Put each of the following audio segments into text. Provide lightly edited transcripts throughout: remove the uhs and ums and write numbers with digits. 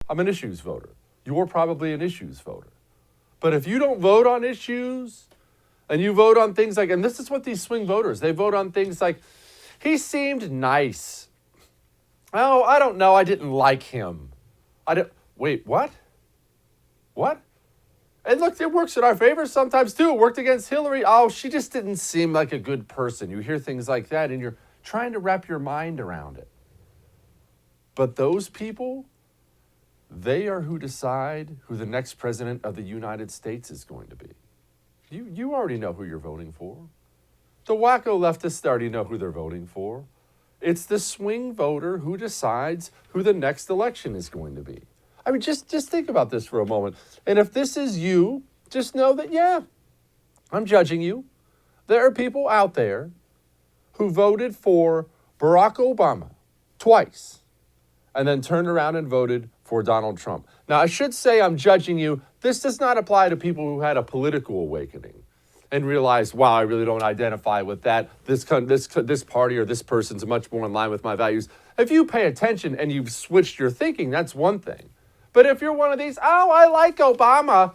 I'm an issues voter. You're probably an issues voter. But if you don't vote on issues and you vote on things like, and this is what these swing voters, they vote on things like, he seemed nice. Oh, I don't know. I didn't like him. Wait, what? What? And look, it works in our favor sometimes too. It worked against Hillary. Oh, she just didn't seem like a good person. You hear things like that and you're trying to wrap your mind around it. But those people, they are who decide who the next president of the United States is going to be. You already know who you're voting for. The wacko leftists already know who they're voting for. It's the swing voter who decides who the next election is going to be. I mean, just think about this for a moment. And if this is you, just know that, yeah, I'm judging you. There are people out there who voted for Barack Obama twice and then turned around and voted for Donald Trump. Now, I should say I'm judging you. This does not apply to people who had a political awakening and realized, wow, I really don't identify with that. This party or this person's much more in line with my values. If you pay attention and you've switched your thinking, that's one thing. But if you're one of these, oh, I like Obama.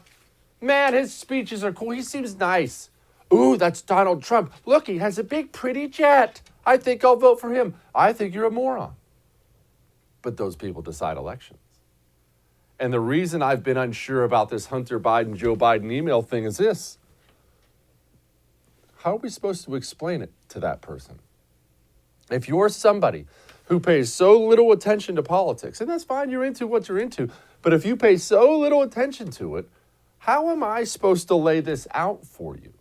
Man, his speeches are cool. He seems nice. Ooh, that's Donald Trump. Look, he has a big, pretty jet. I think I'll vote for him. I think you're a moron. But those people decide elections. And the reason I've been unsure about this Hunter Biden, Joe Biden email thing is this. How are we supposed to explain it to that person? If you're somebody who pays so little attention to politics, and that's fine, you're into what you're into, but if you pay so little attention to it, how am I supposed to lay this out for you?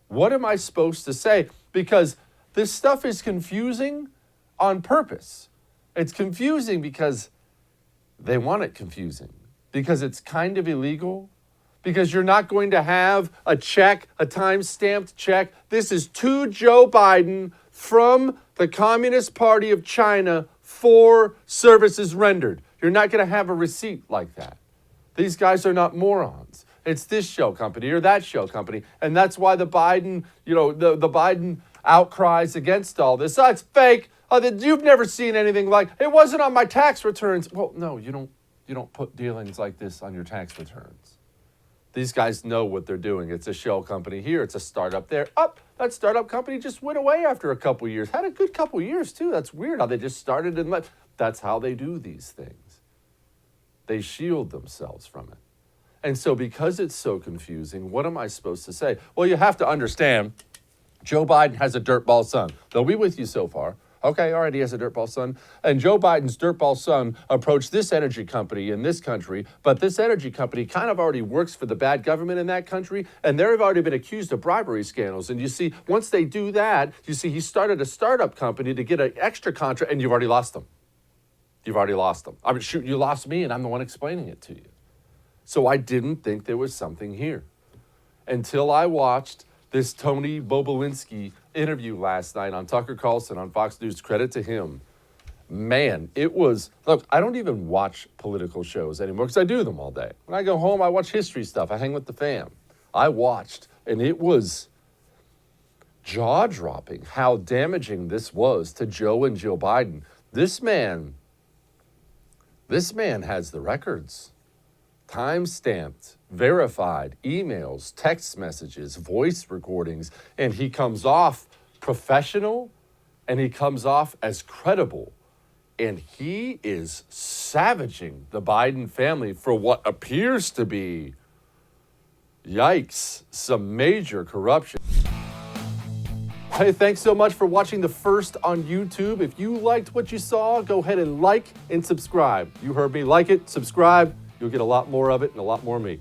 What am I supposed to say? Because this stuff is confusing on purpose. It's confusing because they want it confusing, because it's kind of illegal, because you're not going to have a check, a time-stamped check. This is to Joe Biden from the Communist Party of China for services rendered. You're not going to have a receipt like that. These guys are not morons. It's this shell company or that shell company. And that's why the Biden, the Biden outcries against all this. Oh, it's fake. Oh, you've never seen anything like it. Wasn't on my tax returns. Well, no, you don't put dealings like this on your tax returns. These guys know what they're doing. It's a shell company here. It's a startup there. That startup company just went away after a couple years. Had a good couple years, too. That's weird how they just started and left. That's how they do these things. They shield themselves from it. And so because it's so confusing, what am I supposed to say? Well, you have to understand, Joe Biden has a dirtball son. They'll be with you so far. Okay, all right, he has a dirtball son. And Joe Biden's dirtball son approached this energy company in this country, but this energy company kind of already works for the bad government in that country, and they've already been accused of bribery scandals. And you see, once they do that, you see, he started a startup company to get an extra contract, and you've already lost them. You've already lost them. I mean, shoot, you lost me, and I'm the one explaining it to you. So I didn't think there was something here until I watched this Tony Bobulinski interview last night on Tucker Carlson on Fox News. Credit to him. Man, it was, look, I don't even watch political shows anymore because I do them all day. When I go home, I watch history stuff. I hang with the fam. I watched, and it was jaw-dropping how damaging this was to Joe and Jill Biden. This man has the records. Time-stamped, verified, emails, text messages, voice recordings, and he comes off professional and he comes off as credible. And he is savaging the Biden family for what appears to be, yikes, some major corruption. Hey, thanks so much for watching The First on YouTube. If you liked what you saw, go ahead and like and subscribe. You heard me. Like it, subscribe. You'll get a lot more of it and a lot more of me.